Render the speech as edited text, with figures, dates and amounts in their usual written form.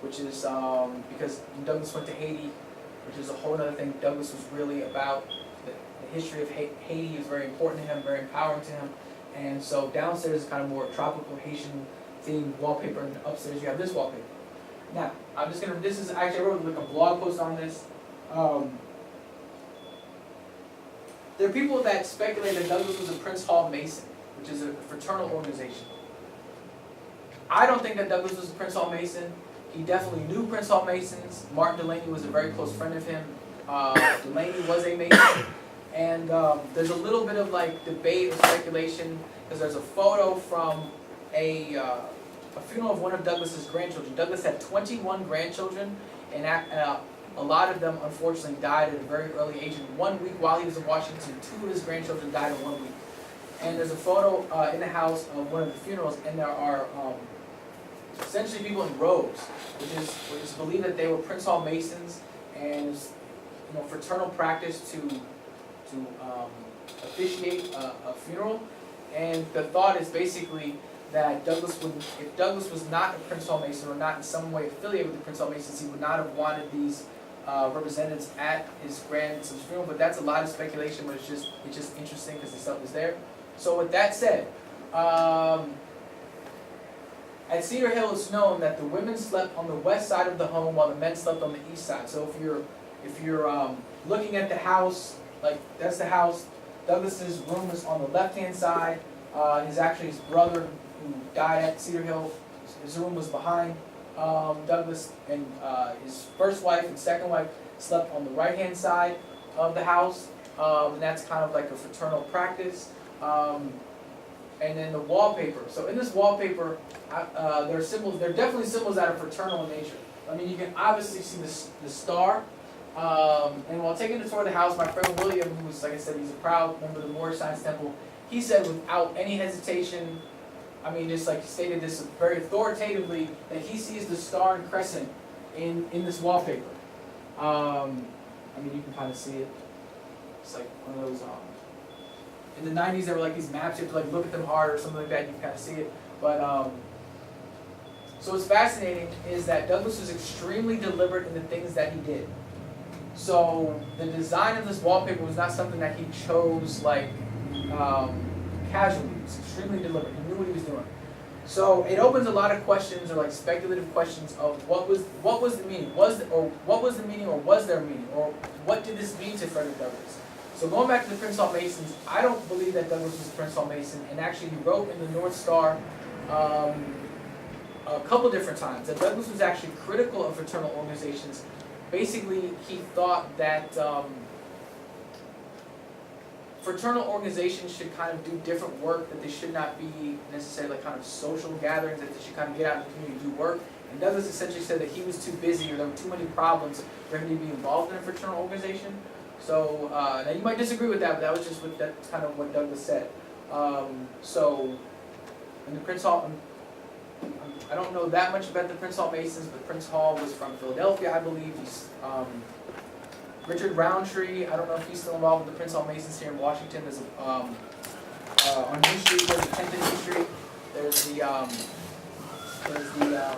which is because Douglass went to Haiti, which is a whole other thing. Douglass was really about the history of Haiti is very important to him, very empowering to him. And so downstairs is kind of more tropical Haitian themed wallpaper, and upstairs you have this wallpaper. Now, I'm just gonna, this is actually, I wrote like a blog post on this. There are people that speculate that Douglass was a Prince Hall Mason, which is a fraternal organization. I don't think that Douglass was a Prince Hall Mason. He definitely knew Prince Hall Masons. Martin Delany was a very close friend of him. Delany was a Mason. And there's a little bit of like debate or speculation, because there's a photo from a funeral of one of Douglass's grandchildren. Douglass had 21 grandchildren, and a lot of them unfortunately died at a very early age. In 1 week while he was in Washington, 2 of his grandchildren died in 1 week. And there's a photo in the house of one of the funerals, and there are essentially people in robes, which is believed that they were Prince Hall Masons, and it's, fraternal practice to officiate a funeral. And the thought is basically that if Douglass was not a Prince Hall Mason or not in some way affiliated with the Prince Hall Masons, he would not have wanted these representatives at his grandson's funeral. But that's a lot of speculation, but it's just interesting because the stuff is there. So with that said, at Cedar Hill, it's known that the women slept on the west side of the home while the men slept on the east side. So if you're looking at the house, like that's the house, Douglass's room is on the left-hand side. His brother who died at Cedar Hill, his room was behind Douglass, and his first wife and second wife slept on the right-hand side of the house, and that's kind of like a fraternal practice. And then the wallpaper. So in this wallpaper, there are symbols. There are definitely symbols that are fraternal in nature. I mean, you can obviously see the star. And while taking the tour of the house, my friend William, who's, like I said, he's a proud member of the Moorish Science Temple, he said without any hesitation, I mean, just like he stated this very authoritatively, that he sees the star and crescent in this wallpaper. I mean, you can kind of see it. It's like one of those. In the 90s, there were like these maps. You have to like look at them hard or something like that. You can kind of see it. But so what's fascinating is that Douglass was extremely deliberate in the things that he did. So the design of this wallpaper was not something that he chose like casually. It was extremely deliberate. He knew what he was doing. So it opens a lot of questions, or like speculative questions, of what was the meaning? Was there a meaning? Or what did this mean to Frederick Douglass? So going back to the Prince Hall Masons, I don't believe that Douglass was a Prince Hall Mason, and actually he wrote in the North Star a couple different times that Douglass was actually critical of fraternal organizations. Basically, he thought that fraternal organizations should kind of do different work, that they should not be necessarily like kind of social gatherings, that they should kind of get out in the community and do work. And Douglass essentially said that he was too busy, or there were too many problems for him to be involved in a fraternal organization. So, now you might disagree with that, but that was just that's kind of what Douglass said. So, in the Prince Hall, I don't know that much about the Prince Hall Masons, but Prince Hall was from Philadelphia, I believe. He's, Richard Roundtree, I don't know if he's still involved with the Prince Hall Masons here in Washington. There's on U Street, there's the 10th and U Street. There's the